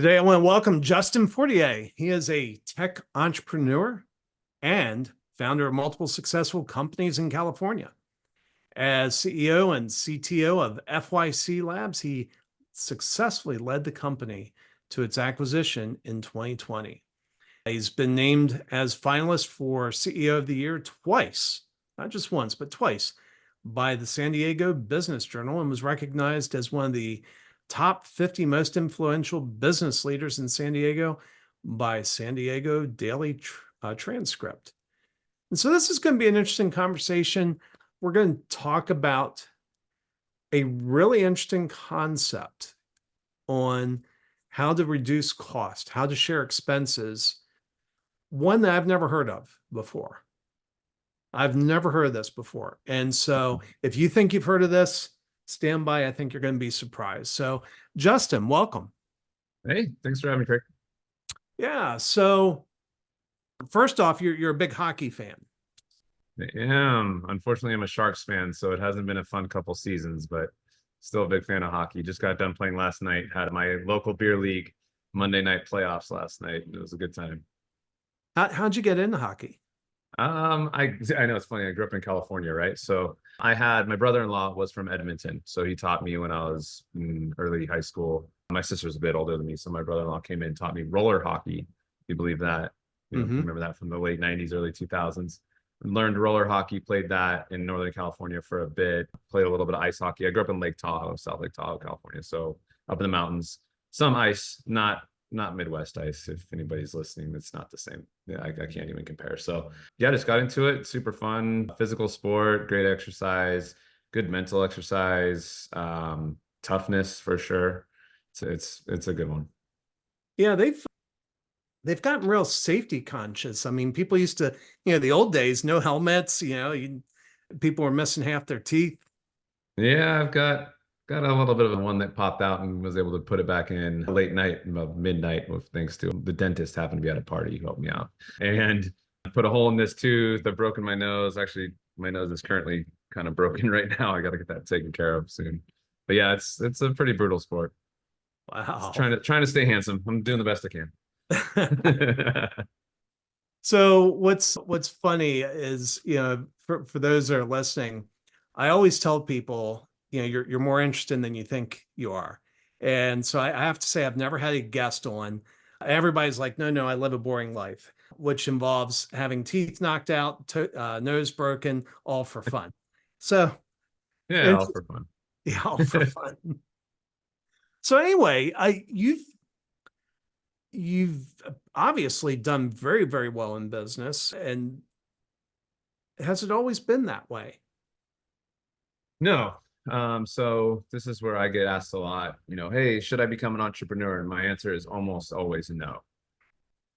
Today, I want to welcome Justin Fortier. He is a tech entrepreneur and founder of multiple successful companies in California. As CEO and CTO of FYC Labs, he successfully led the company to its acquisition in 2020. He's been named as finalist for CEO of the Year twice, not just once, but twice, by the San Diego Business Journal, and was recognized as one of the top 50 most influential business leaders in San Diego by San Diego Daily Transcript. And so this is going to be an interesting conversation. We're going to talk about a really interesting concept on how to reduce cost, how to share expenses, one that I've never heard of before. I've never heard of this before. And so if you think you've heard of this, stand by. I think you're going to be surprised. So Justin, welcome. Hey, thanks for having me, Craig. Yeah. So first off, you're a big hockey fan. I am. Unfortunately, I'm a Sharks fan, so it hasn't been a fun couple seasons, but still a big fan of hockey. Just got done playing last night. Had my local beer league Monday night playoffs last night. It was a good time. How'd you get into hockey? I know it's funny. I grew up in California, right? So I had my brother-in-law was from Edmonton, so he taught me when I was in early high school. My sister's a bit older than me, so my brother-in-law came in and taught me roller hockey. You believe that? You remember that from the late 90s, early 2000s. Learned roller hockey, played that in Northern California for a bit, played a little bit of ice hockey. I grew up in Lake Tahoe, South Lake Tahoe, California. So up in the mountains, some ice, not Midwest ice. If anybody's listening, it's not the same. Yeah, I can't even compare. So yeah, just got into it. Super fun, physical sport, great exercise, good mental exercise, toughness for sure. So it's a good one. Yeah, they've gotten real safety conscious. I mean, people used to, the old days, no helmets, people were missing half their teeth. Yeah, I've got a little bit of one that popped out and was able to put it back in late night, about midnight, with thanks to the dentist happened to be at a party. He helped me out and put a hole in this tooth. I've broken my nose. Actually, my nose is currently kind of broken right now. I got to get that taken care of soon. But yeah, it's a pretty brutal sport. Wow. Just trying to stay handsome. I'm doing the best I can. So what's funny is, for those that are listening, I always tell people, you're more interested than you think you are. And so I have to say, I've never had a guest on. Everybody's like, no, I live a boring life, which involves having teeth knocked out, nose broken, all for fun. So yeah, all for fun. Yeah, all for fun. So anyway, you've obviously done very, very well in business. And has it always been that way? No. So this is where I get asked a lot, hey, should I become an entrepreneur? And my answer is almost always no.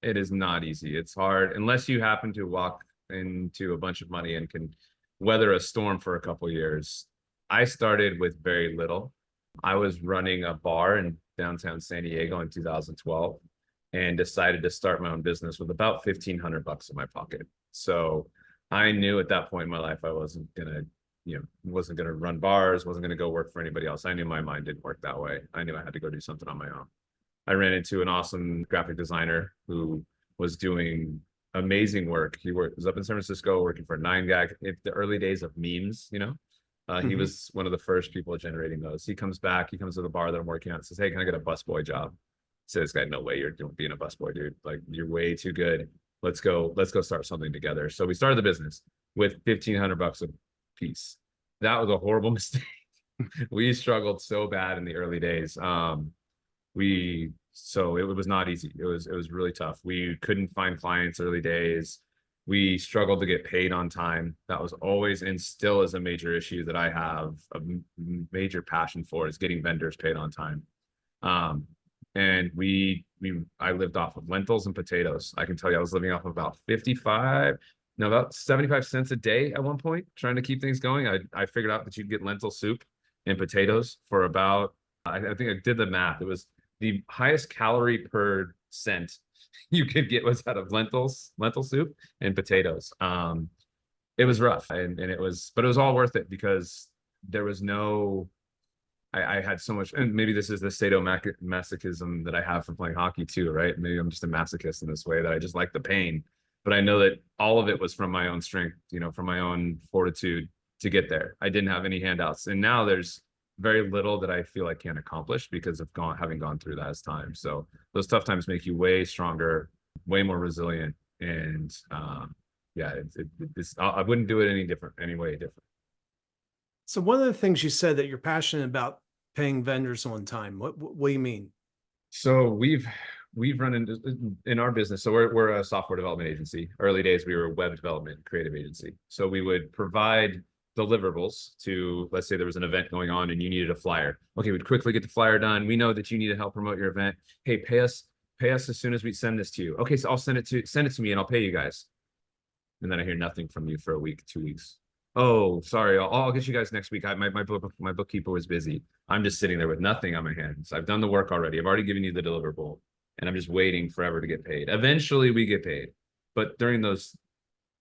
It is not easy. It's hard unless you happen to walk into a bunch of money and can weather a storm for a couple of years. I started with very little. I was running a bar in downtown San Diego in 2012 and decided to start my own business with about $1,500 in my pocket. So I knew at that point in my life I wasn't gonna run bars, wasn't gonna go work for anybody else. I knew my mind didn't work that way. I knew I had to go do something on my own. I ran into an awesome graphic designer who was doing amazing work. He was up in San Francisco working for 9gag in the early days of memes, He was one of the first people generating those. He comes to the bar that I'm working at and says, hey, can I get a busboy job? I said, this guy, no way you're being a busboy, dude. Like, you're way too good. Let's go start something together. So we started the business with $1,500 a piece. That was a horrible mistake. We struggled so bad in the early days. So it was not easy. It was really tough. We couldn't find clients early days. We struggled to get paid on time. That was always and still is a major issue that I have a major passion for, is getting vendors paid on time. And I lived off of lentils and potatoes. I can tell you I was living off of about 75 cents a day at one point, trying to keep things going. I figured out that you'd get lentil soup and potatoes for about, I think I did the math. It was the highest calorie per cent you could get was out of lentil soup and potatoes. It was rough, but it was all worth it because there was no I had so much, and maybe this is the sadomasochism that I have from playing hockey too, right? Maybe I'm just a masochist in this way that I just like the pain, but I know that all of it was from my own strength, from my own fortitude to get there. I didn't have any handouts, and now there's very little that I feel I can't accomplish because of having gone through that as time. So those tough times make you way stronger, way more resilient, and yeah, I wouldn't do it any way different. So one of the things you said that you're passionate about paying vendors on time. What do you mean? So we've run into in our business. So we're a software development agency. Early days, we were a web development creative agency. So we would provide deliverables to, let's say there was an event going on and you needed a flyer. Okay, we'd quickly get the flyer done. We know that you need to help promote your event. Hey, pay us as soon as we send this to you. Okay, so I'll send it to me and I'll pay you guys. And then I hear nothing from you for a week, 2 weeks. Oh, sorry, I'll get you guys next week. My bookkeeper was busy. I'm just sitting there with nothing on my hands. I've done the work already. I've already given you the deliverable, and I'm just waiting forever to get paid. Eventually, we get paid, but during those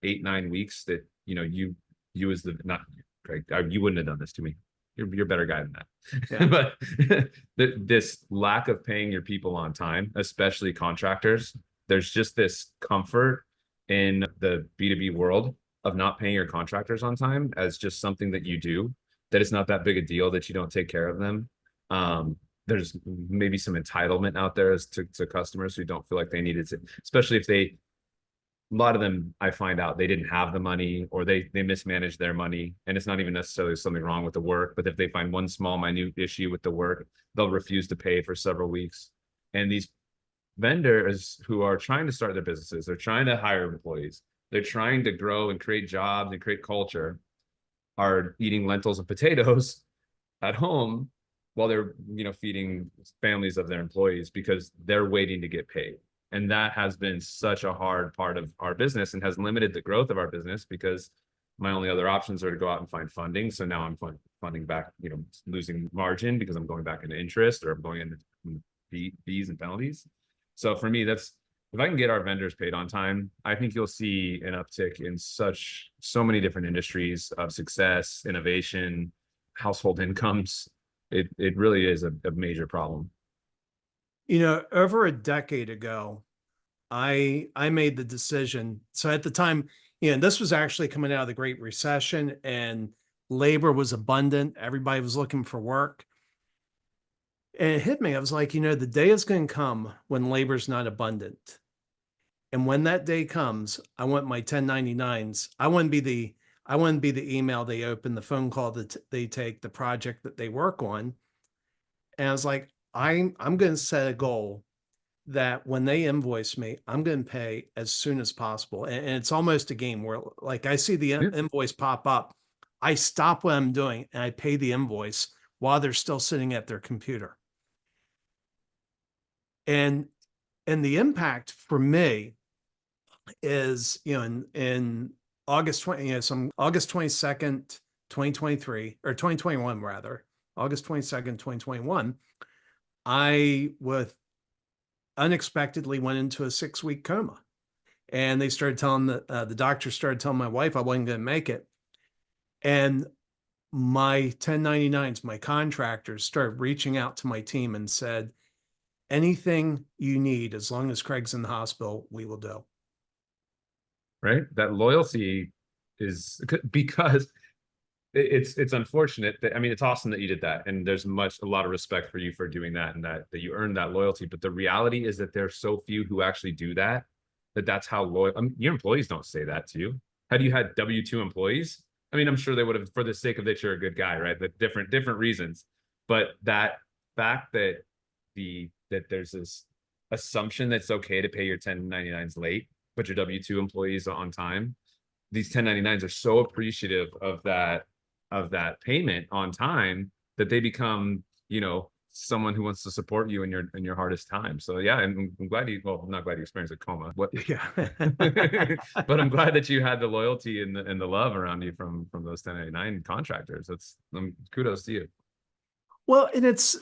8-9 weeks that you as the not Craig, you wouldn't have done this to me. You're a better guy than that. Yeah. But this lack of paying your people on time, especially contractors, there's just this comfort in the B2B world of not paying your contractors on time as just something that you do, that it's not that big a deal that you don't take care of them. There's maybe some entitlement out there as to customers who don't feel like they needed to, especially if a lot of them, I find out they didn't have the money or they mismanaged their money, and it's not even necessarily something wrong with the work, but if they find one small minute issue with the work, they'll refuse to pay for several weeks. And these vendors who are trying to start their businesses, they're trying to hire employees, they're trying to grow and create jobs and create culture, are eating lentils and potatoes at home while they're feeding families of their employees because they're waiting to get paid. And that has been such a hard part of our business and has limited the growth of our business because my only other options are to go out and find funding. So now I'm funding back, losing margin because I'm going back into interest or I'm going into fees and penalties. So for me, if I can get our vendors paid on time, I think you'll see an uptick in so many different industries of success, innovation, household incomes. It really is a major problem. Over a decade ago, I made the decision. So at the time, this was actually coming out of the Great Recession and labor was abundant. Everybody was looking for work. And it hit me. I was like, the day is going to come when labor's not abundant. And when that day comes, I want my 1099s. I want to be the email they open, the phone call that they take, the project that they work on. And I was like, I'm going to set a goal that when they invoice me, I'm going to pay as soon as possible. And it's almost a game where like I see the invoice pop up, I stop what I'm doing and I pay the invoice while they're still sitting at their computer. And the impact for me is, in August 22nd, 2023, or 2021 rather, August 22nd, 2021, I unexpectedly went into a 6-week coma. And they started telling the doctor started telling my wife I wasn't going to make it. And my 1099s, my contractors started reaching out to my team and said, anything you need, as long as Craig's in the hospital, we will do. Right? That loyalty is because it's unfortunate that, it's awesome that you did that. And there's a lot of respect for you for doing that and that you earned that loyalty. But the reality is that there's so few who actually do that, that's how loyal. Your employees don't say that to you. Had you had W-2 employees, I'm sure they would have, for the sake of that you're a good guy, right? But different reasons. But that fact that there's this assumption that it's okay to pay your 1099s late, but your W-2 employees on time, these 1099s are so appreciative of that payment on time that they become, someone who wants to support you in your hardest time. So yeah, and I'm glad I'm not glad you experienced a coma. Yeah. But I'm glad that you had the loyalty and the love around you from those 1099 contractors. That's kudos to you. Well, and it's,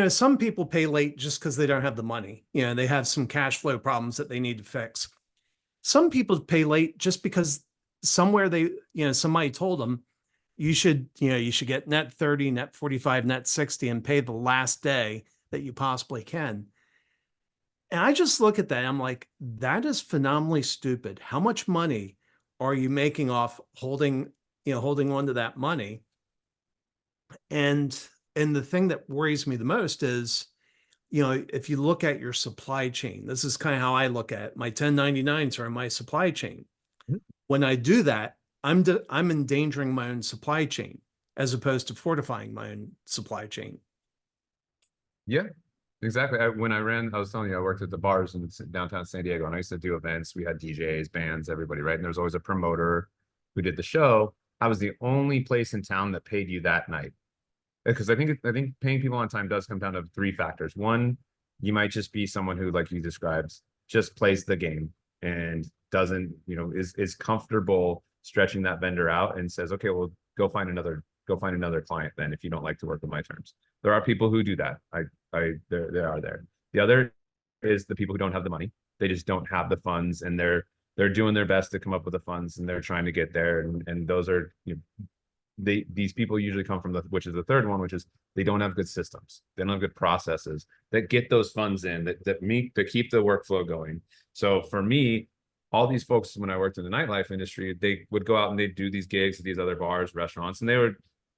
some people pay late just because they don't have the money. They have some cash flow problems that they need to fix. Some people pay late just because somewhere somebody told them, you should get net 30, net 45, net 60 and pay the last day that you possibly can. And I just look at that. I'm like, that is phenomenally stupid. How much money are you making off holding on to that money? And the thing that worries me the most is, if you look at your supply chain, this is kind of how I look at it. My 1099s are in my supply chain. When I do that, I'm endangering my own supply chain as opposed to fortifying my own supply chain. Yeah, exactly. When I was telling you, I worked at the bars in downtown San Diego, and I used to do events. We had DJs, bands, everybody, right? And there was always a promoter who did the show. I was the only place in town that paid you that night, because I think paying people on time does come down to three factors. One, you might just be someone who, like you described, just plays the game and doesn't, is comfortable stretching that vendor out and says, okay, well, go find another client then if you don't like to work with my terms. There are people who do that. They are there. The other is the people who don't have the money. They just don't have the funds, and they're doing their best to come up with the funds, and they're trying to get there. And those are, these people usually come from which is the third one, which is they don't have good systems. They don't have good processes that get those funds in that keep the workflow going. So for me, all these folks, when I worked in the nightlife industry, they would go out and they'd do these gigs at these other bars, restaurants, and they're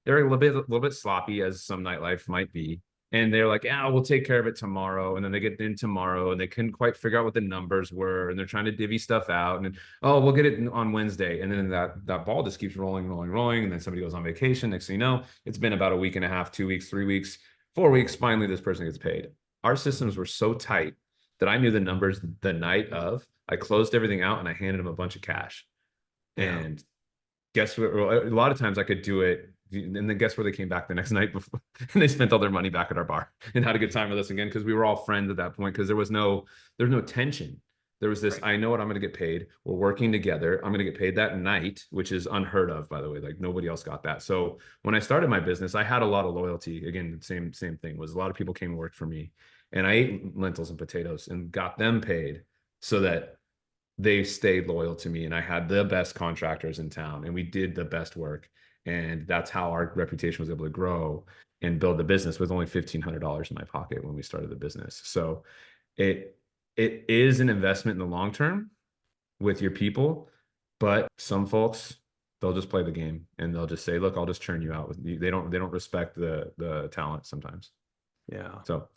a little bit sloppy, as some nightlife might be. And they're like, yeah, we'll take care of it tomorrow. And then they get in tomorrow and they couldn't quite figure out what the numbers were. And they're trying to divvy stuff out. And then, oh, we'll get it on Wednesday. And then that ball just keeps rolling. And then somebody goes on vacation. Next thing you know, it's been about a week and a half, 2 weeks, 3 weeks, 4 weeks. Finally, this person gets paid. Our systems were so tight that I knew the numbers the night of. I closed everything out and I handed them a bunch of cash. Yeah. And guess what? A lot of times I could do it. And then guess where they came back the next night before, and they spent all their money back at our bar and had a good time with us again, because we were all friends at that point, because there was no tension. There was this, right. I know what I'm going to get paid. We're working together. I'm going to get paid that night, which is unheard of, by the way. Like, nobody else got that. So when I started my business, I had a lot of loyalty. Again, same thing was a lot of people came and worked for me, and I ate lentils and potatoes and got them paid so that they stayed loyal to me. And I had the best contractors in town, and we did the best work. And that's how our reputation was able to grow and build the business with only $1,500 in my pocket when we started the business. So it is an investment in the long term with your people, but some folks, they'll just play the game and they'll just say, look, I'll just churn you out with you. They don't respect the talent sometimes. Yeah. So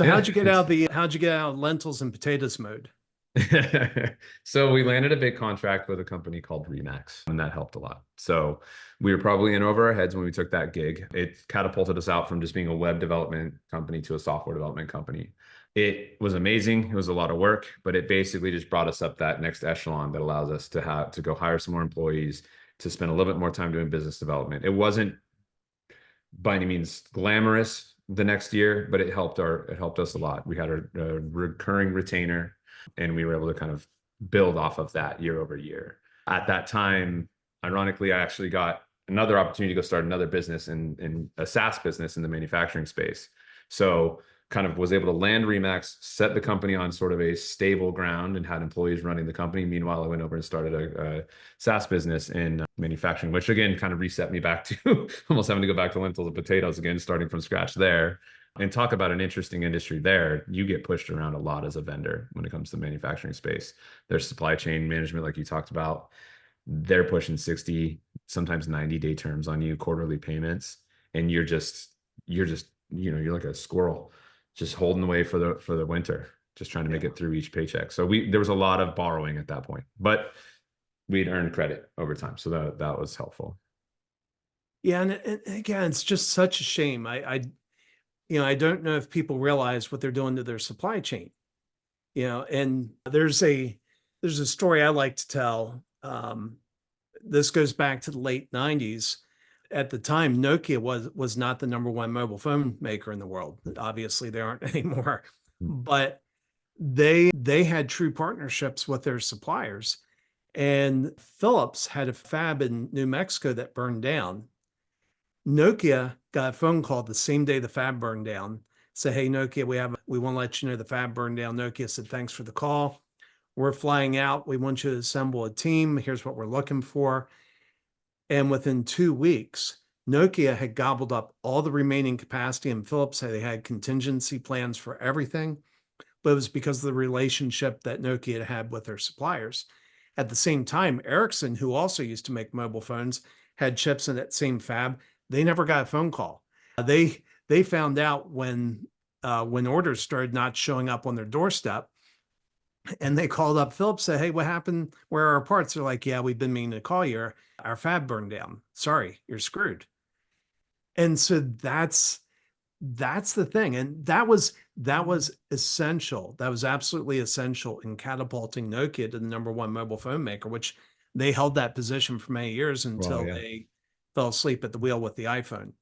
yeah, how'd you get out of lentils and potatoes mode? So we landed a big contract with a company called Remax, and that helped a lot. So we were probably in over our heads when we took that gig. It catapulted us out from just being a web development company to a software development company. It was amazing. It was a lot of work, but it basically just brought us up that next echelon that allows us to go hire some more employees, to spend a little bit more time doing business development. It wasn't by any means glamorous the next year, but it helped us a lot. We had a recurring retainer, and we were able to kind of build off of that year over year. At that time, ironically, I actually got another opportunity to go start another business in a SaaS business in the manufacturing space. So kind of was able to land Remax, set the company on sort of a stable ground, and had employees running the company. Meanwhile, I went over and started a SaaS business in manufacturing, which again kind of reset me back to almost having to go back to lentils and potatoes again, starting from scratch there. And talk about an interesting industry there. You get pushed around a lot as a vendor when it comes to the manufacturing space. There's supply chain management, like you talked about. They're pushing 60, sometimes 90-day terms on you, quarterly payments. And you're like a squirrel just holding away for the winter, just trying to make it through each paycheck. So there was a lot of borrowing at that point, but we'd earned credit over time. So that was helpful. Yeah. And again, it's just such a shame. I don't know if people realize what they're doing to their supply chain, and there's a story I like to tell. This goes back to the late 90s. At the time, Nokia was not the number one mobile phone maker in the world. Obviously, they aren't anymore, but they had true partnerships with their suppliers. And Philips had a fab in New Mexico that burned down. Nokia got a phone call the same day the fab burned down. Say, hey, Nokia, we want to let you know the fab burned down. Nokia said, thanks for the call. We're flying out. We want you to assemble a team. Here's what we're looking for. And within 2 weeks, Nokia had gobbled up all the remaining capacity, and Philips they had contingency plans for everything. But it was because of the relationship that Nokia had with their suppliers. At the same time, Ericsson, who also used to make mobile phones, had chips in that same fab. They never got a phone call. They found out when orders started not showing up on their doorstep, and they called up Philips, said, "Hey, what happened? Where are our parts?" They're like, "Yeah, we've been meaning to call you. Our fab burned down. Sorry, you're screwed." And so that's the thing, and that was essential. That was absolutely essential in catapulting Nokia to the number one mobile phone maker, which they held that position for many years Well, until yeah. they fell asleep at the wheel with the iPhone.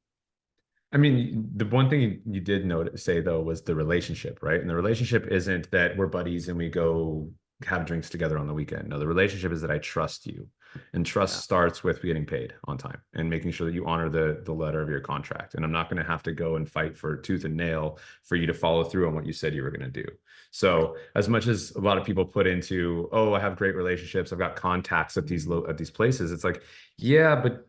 I mean, the one thing you did say though was the relationship, right? And the relationship isn't that we're buddies and we go have drinks together on the weekend. No, the relationship is that I trust you. And trust Yeah. starts with getting paid on time and making sure that you honor the letter of your contract. And I'm not going to have to go and fight for tooth and nail for you to follow through on what you said you were going to do. So as much as a lot of people put into, oh, I have great relationships, I've got contacts at these places, it's like, yeah, but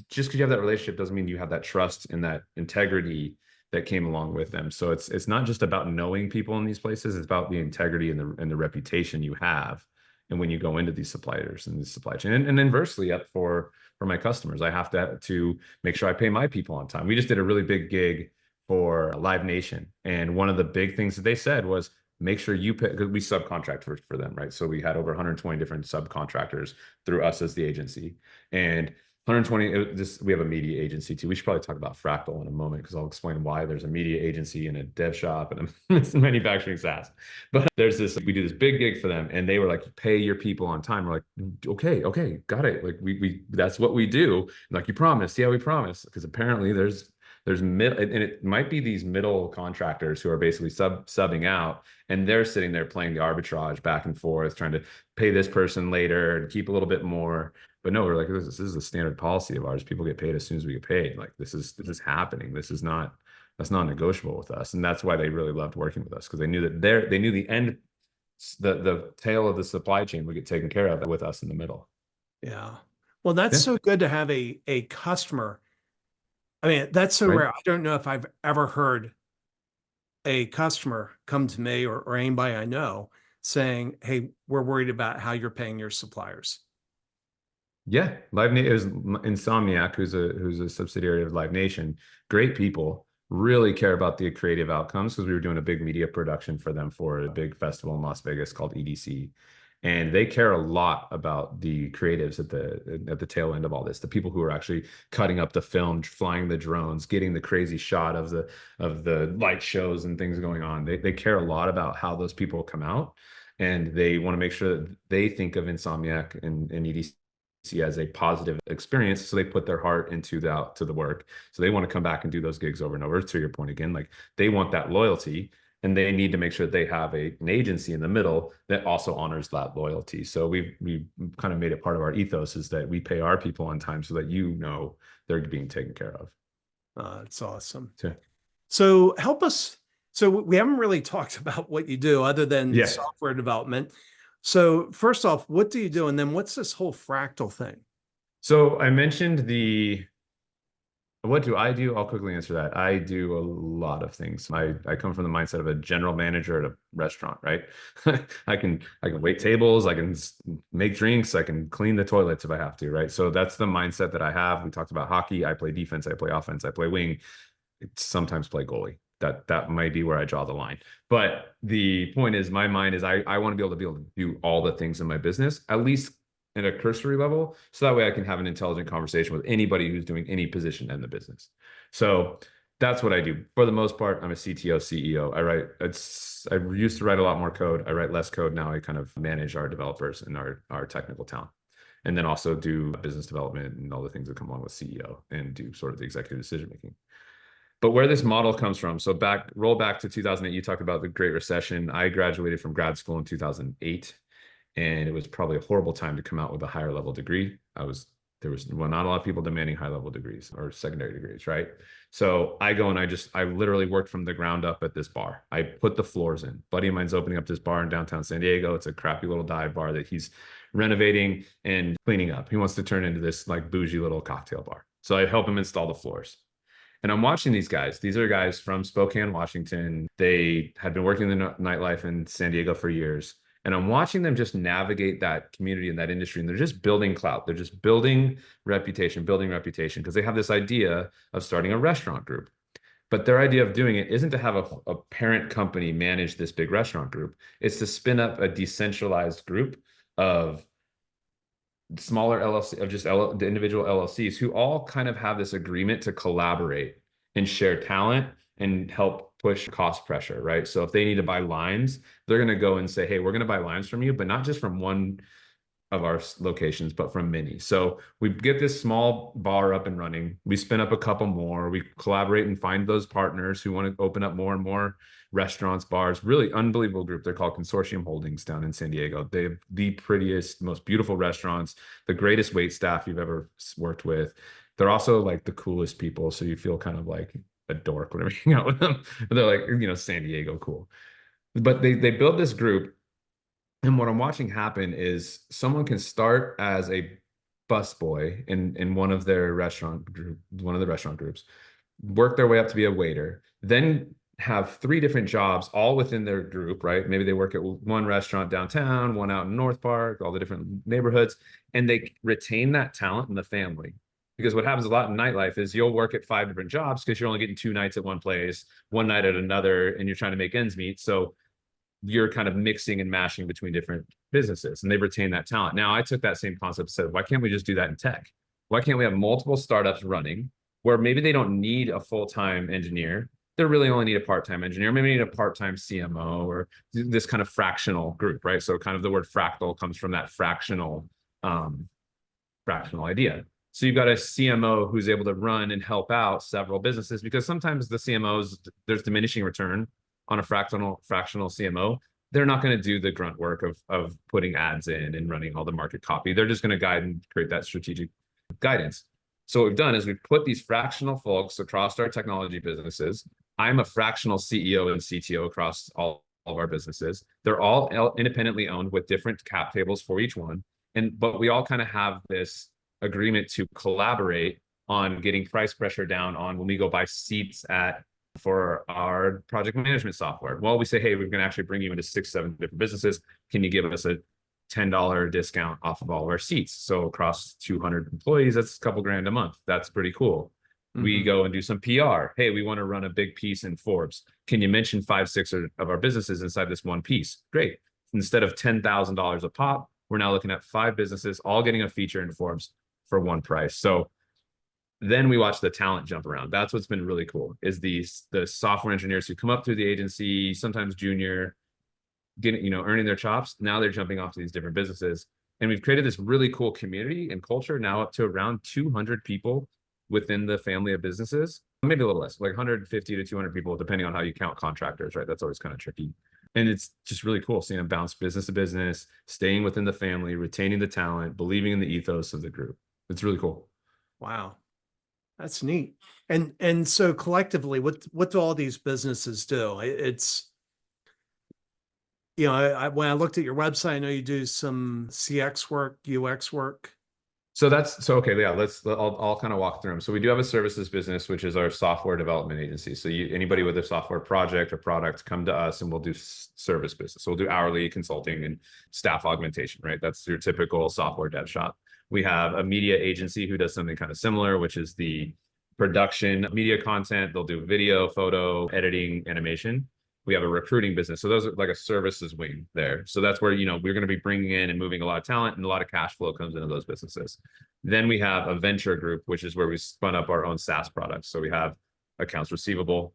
just because you have that relationship doesn't mean you have that trust and that integrity that came along with them. So it's not just about knowing people in these places, it's about the integrity and the reputation you have. And when you go into these suppliers and the supply chain, and inversely up for my customers, I have to make sure I pay my people on time. We just did a really big gig for Live Nation, and one of the big things that they said was make sure you pay, because we subcontract for them, right? So we had over 120 different subcontractors through us as the agency, and 120, we have a media agency too. We should probably talk about Fractal in a moment because I'll explain why there's a media agency and a dev shop and a manufacturing SaaS. But we do this big gig for them, and they were like, pay your people on time. We're like, okay, got it. Like we that's what we do. Like, you promised. Yeah, we promised. Because apparently there's mid, and it might be these middle contractors who are basically subbing out, and they're sitting there playing the arbitrage back and forth, trying to pay this person later and keep a little bit more. But no, we're like, this is a standard policy of ours. People get paid as soon as we get paid. Like this is happening. That's not negotiable with us. And that's why they really loved working with us, because they knew that they knew the end, the tail of the supply chain would get taken care of with us in the middle. Yeah. Well, that's Yeah. so good to have a customer. I mean, that's so Right. rare. I don't know if I've ever heard a customer come to me or anybody I know saying, "Hey, we're worried about how you're paying your suppliers." Yeah, it was Insomniac, who's a subsidiary of Live Nation. Great people, really care about the creative outcomes, because we were doing a big media production for them for a big festival in Las Vegas called EDC, and they care a lot about the creatives at the tail end of all this. The people who are actually cutting up the film, flying the drones, getting the crazy shot of the light shows and things going on. They care a lot about how those people come out, and they want to make sure that they think of Insomniac and EDC as a positive experience, so they put their heart into the work. So they want to come back and do those gigs over and over. To your point again, like they want that loyalty, and they need to make sure they have an agency in the middle that also honors that loyalty. So we kind of made it part of our ethos, is that we pay our people on time so that they're being taken care of. It's awesome. So, So help us. So we haven't really talked about what you do other than yeah. software development. So first off, what do you do? And then what's this whole fractal thing? So I mentioned what do I do? I'll quickly answer that. I do a lot of things. I come from the mindset of a general manager at a restaurant, right? I can wait tables, I can make drinks, I can clean the toilets if I have to, right? So that's the mindset that I have. We talked about hockey. I play defense, I play offense, I play wing, sometimes play goalie. That might be where I draw the line. But the point is, my mind is I want to be able to do all the things in my business, at least at a cursory level, so that way I can have an intelligent conversation with anybody who's doing any position in the business. So that's what I do. For the most part, I'm a CTO, CEO. I used to write a lot more code. I write less code now. I kind of manage our developers and our technical talent. And then also do business development and all the things that come along with CEO, and do sort of the executive decision making. But where this model comes from, so roll back to 2008, you talked about the Great Recession. I graduated from grad school in 2008. And it was probably a horrible time to come out with a higher level degree. I was There was, well, not a lot of people demanding high level degrees or secondary degrees, right? So I go and I literally worked from the ground up at this bar. I put the floors in. Buddy of mine's opening up this bar in downtown San Diego. It's a crappy little dive bar that he's renovating and cleaning up. He wants to turn into this like bougie little cocktail bar. So I help him install the floors. And I'm watching these guys. These are guys from Spokane, Washington. They had been working in the nightlife in San Diego for years. And I'm watching them just navigate that community and that industry. And they're just building clout. They're just building reputation, because they have this idea of starting a restaurant group. But their idea of doing it isn't to have a parent company manage this big restaurant group. It's to spin up a decentralized group of smaller LLC, of just the individual LLCs who all kind of have this agreement to collaborate and share talent and help push cost pressure, right? So if they need to buy lines, they're going to go and say, hey, we're going to buy lines from you, but not just from one of our locations, but from many. So we get this small bar up and running. We spin up a couple more. We collaborate and find those partners who want to open up more and more restaurants, bars. Really unbelievable group. They're called Consortium Holdings down in San Diego. They have the prettiest, most beautiful restaurants, the greatest wait staff you've ever worked with. They're also like the coolest people. So you feel kind of like a dork whenever you hang out with them. But they're like, you know, San Diego cool. But they build this group. And what I'm watching happen is someone can start as a busboy in one of their restaurant group, one of the restaurant groups, work their way up to be a waiter, then have 3 different jobs all within their group, right? Maybe they work at one restaurant downtown, one out in North Park, all the different neighborhoods, and they retain that talent in the family. Because what happens a lot in nightlife is you'll work at 5 different jobs because you're only getting 2 nights at one place, one night at another, and you're trying to make ends meet. So you're kind of mixing and mashing between different businesses, and they've retained that talent. Now, I took that same concept and said, why can't we just do that in tech? Why can't we have multiple startups running where maybe they don't need a full-time engineer? They really only need a part-time engineer. Maybe need a part-time CMO or this kind of fractional group, right? So kind of the word fractal comes from that fractional idea. So you've got a CMO who's able to run and help out several businesses, because sometimes the CMOs, there's diminishing return on a fractional CMO. They're not going to do the grunt work of putting ads in and running all the market copy. They're just going to guide and create that strategic guidance. So what we've done is we've put these fractional folks across our technology businesses. I'm a fractional CEO and CTO across all of our businesses. They're all independently owned with different cap tables for each one. But we all kind of have this agreement to collaborate on getting price pressure down on when we go buy seats for our project management software. Well, we say, hey, we're going to actually bring you into 6, 7 different businesses. Can you give us a $10 discount off of all of our seats? So across 200 employees, that's a couple grand a month. That's pretty cool. Mm-hmm. We go and do some PR. Hey, we want to run a big piece in Forbes. Can you mention 5, 6 of our businesses inside this one piece? Great. Instead of $10,000 a pop, we're now looking at 5 businesses all getting a feature in Forbes for one price. So then we watch the talent jump around. That's what's been really cool, is the software engineers who come up through the agency, sometimes junior, getting, earning their chops. Now they're jumping off to these different businesses. And we've created this really cool community and culture now up to around 200 people within the family of businesses, maybe a little less, like 150 to 200 people, depending on how you count contractors, right? That's always kind of tricky. And it's just really cool seeing them bounce business to business, staying within the family, retaining the talent, believing in the ethos of the group. It's really cool. Wow. That's neat. And so collectively, what do all these businesses do? It's, when I looked at your website, I know you do some CX work, UX work. Okay, yeah, I'll kind of walk through them. So we do have a services business, which is our software development agency. So anybody with a software project or product, come to us and we'll do service business. So we'll do hourly consulting and staff augmentation, right? That's your typical software dev shop. We have a media agency who does something kind of similar, which is the production of media content. They'll do video, photo, editing, animation. We have a recruiting business. So those are like a services wing there. So that's where, we're going to be bringing in and moving a lot of talent, and a lot of cash flow comes into those businesses. Then we have a venture group, which is where we spun up our own SaaS products. So we have accounts receivable.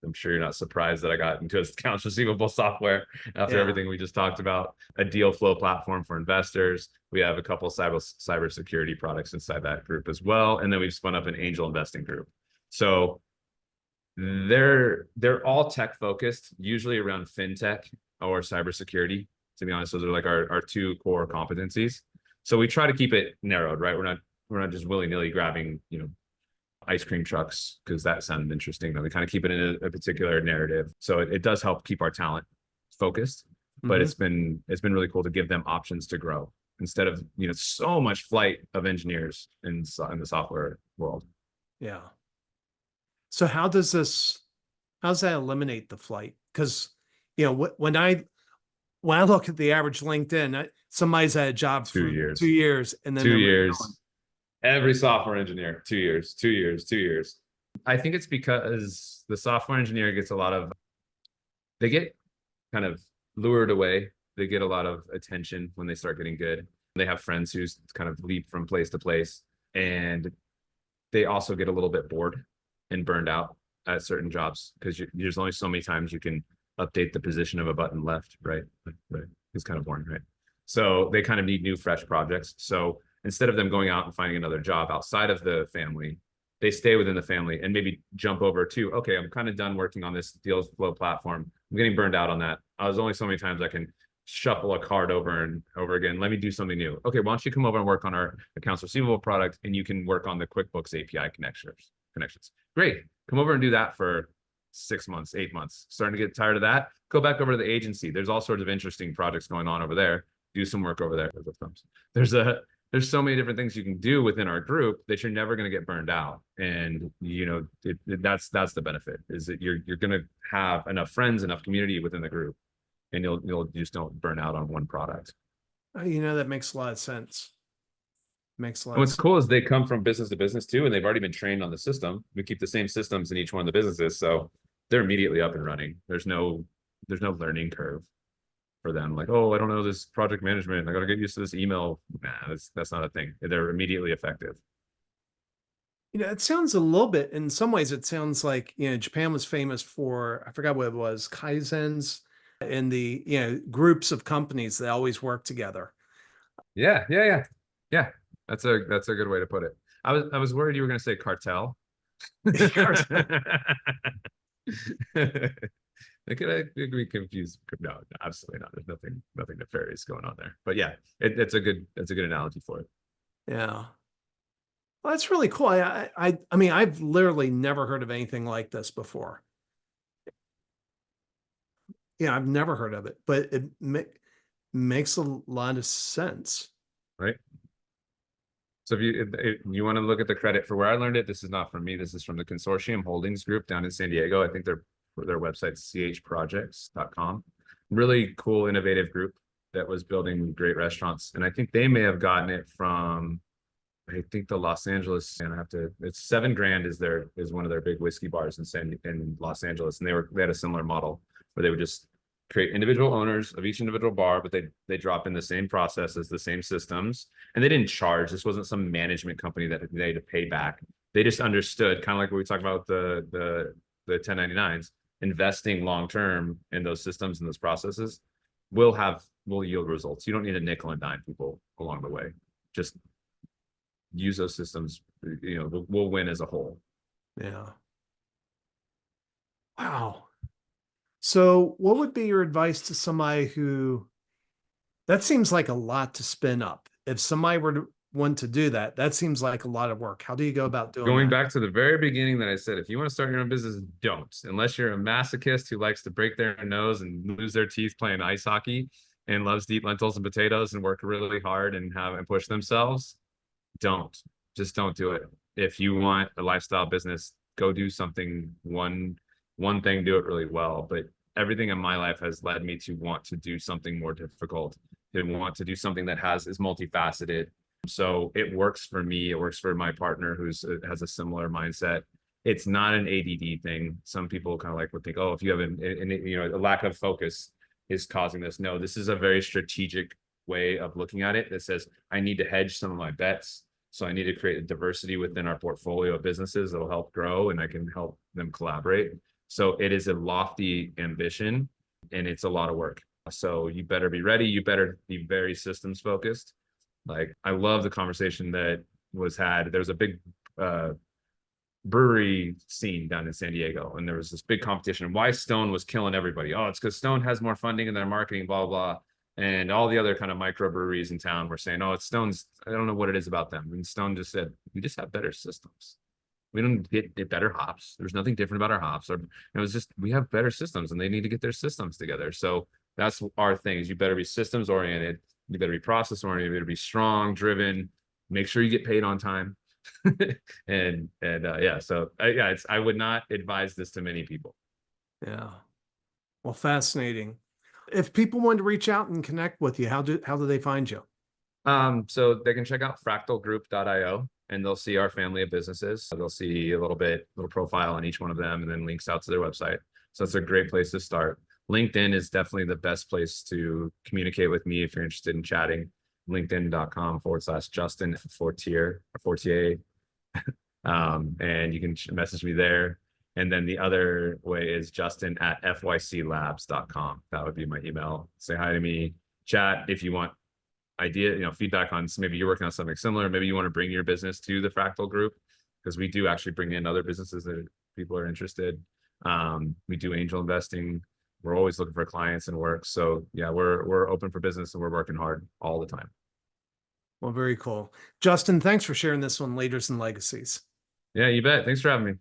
I'm sure you're not surprised that I got into accounts receivable software after everything we just talked about. A deal flow platform for investors. We have a couple of cybersecurity products inside that group as well. And then we've spun up an angel investing group. So they're all tech focused, usually around fintech or cybersecurity. To be honest, those are like our 2 core competencies. So we try to keep it narrowed, right? We're not just willy-nilly grabbing, ice cream trucks because that sounded interesting. That we kind of keep it in a particular narrative. So it does help keep our talent focused, but it's been really cool to give them options to grow instead of so much flight of engineers in the software world. Yeah. So how does that eliminate the flight? Because when I look at the average LinkedIn, somebody's had a job for 2 years and then 2 they're years. Every software engineer, 2 years, 2 years, 2 years. I think it's because the software engineer they get kind of lured away. They get a lot of attention when they start getting good. They have friends who kind of leap from place to place, and they also get a little bit bored and burned out at certain jobs because there's only so many times you can update the position of a button left, right? It's kind of boring, right? So they kind of need new, fresh projects. So instead of them going out and finding another job outside of the family, they stay within the family and maybe jump over to, okay, I'm kind of done working on this deal flow platform. I'm getting burned out on that. There's only so many times I can shuffle a card over and over again. Let me do something new. Okay, why don't you come over and work on our accounts receivable product, and you can work on the QuickBooks API connections. Great. Come over and do that for 6 months, 8 months. Starting to get tired of that? Go back over to the agency. There's all sorts of interesting projects going on over there. Do some work over there. There's so many different things you can do within our group that you're never going to get burned out. And that's the benefit, is that you're going to have enough friends, enough community within the group, and you'll just don't burn out on one product. That makes a lot of sense. What's cool is they come from business to business too, and they've already been trained on the system. We keep the same systems in each one of the businesses, so they're immediately up and running. There's no learning curve for them. Like, oh, I don't know this project management. I got to get used to this email. Nah, that's not a thing. They're immediately effective. It sounds a little bit, in some ways, it sounds like, Japan was famous for, I forgot what it was, Kaizens, and the, groups of companies that always work together. Yeah. That's a good way to put it. I was worried you were going to say cartel. Could be confused. No, absolutely not. There's nothing nefarious going on there. But yeah, it's a good analogy for it. Yeah. Well, that's really cool. I mean, I've literally never heard of anything like this before. Yeah, I've never heard of it, but it makes a lot of sense. Right. So if you want to look at the credit for where I learned it, this is not from me. This is from the Consortium Holdings Group down in San Diego. I think their website's chprojects.com. Really cool, innovative group that was building great restaurants. And I think they may have gotten it from, I think the Los Angeles, and it's 7 Grand is one of their big whiskey bars in Los Angeles. And they had a similar model where they would just create individual owners of each individual bar, but they drop in the same processes, the same systems, and they didn't charge. This wasn't some management company that they had to pay back. They just understood, kind of like what we talked about the 1099s, investing long term in those systems and those processes will yield results. You don't need a nickel and dime people along the way. Just use those systems. We'll win as a whole. Yeah. Wow. So what would be your advice to somebody that seems like a lot to spin up? If somebody were to want to do that seems like a lot of work. How do you go about doing Going that? back to the very beginning that I said, if you want to start your own business, don't. Unless you're a masochist who likes to break their nose and lose their teeth playing ice hockey and loves to eat lentils and potatoes and work really hard and push themselves, just don't do it. If you want a lifestyle business, go do something, one thing, do it really well. But everything in my life has led me to want to do something more difficult, to want to do something that is multifaceted. So it works for me. It works for my partner who has a similar mindset. It's not an ADD thing. Some people kind of would think, oh, if you have a lack of focus is causing this. No, this is a very strategic way of looking at it that says, I need to hedge some of my bets. So I need to create a diversity within our portfolio of businesses that will help grow, and I can help them collaborate. So it is a lofty ambition, and it's a lot of work. So you better be ready. You better be very systems focused. I love the conversation that was had. There was a big brewery scene down in San Diego, and there was this big competition. Why Stone was killing everybody? Oh, it's because Stone has more funding in their marketing, blah, blah, blah. And all the other kind of microbreweries in town were saying, oh, it's Stone's, I don't know what it is about them. And Stone just said, we just have better systems. We don't get better hops. There's nothing different about our hops. Or it was just, we have better systems and they need to get their systems together. So that's our thing is you better be systems oriented. You better be process oriented. You better be strong, driven, make sure you get paid on time. Yeah, so yeah, I would not advise this to many people. Yeah. Well, fascinating. If people want to reach out and connect with you, how do they find you? So they can check out fractalgroup.io and they'll see our family of businesses. They'll see a little profile on each one of them and then links out to their website. So it's a great place to start. LinkedIn is definitely the best place to communicate with me if you're interested in chatting. LinkedIn.com/Justin Fortier or Fortier. And you can message me there. And then the other way is Justin@fyclabs.com. That would be my email. Say hi to me, chat if you want feedback on maybe you're working on something similar. Maybe you want to bring your business to the Fractal group because we do actually bring in other businesses that people are interested. We do angel investing. We're always looking for clients and work. So yeah, we're open for business and we're working hard all the time. Well, very cool. Justin, thanks for sharing this on Leaders and Legacies. Yeah, you bet. Thanks for having me.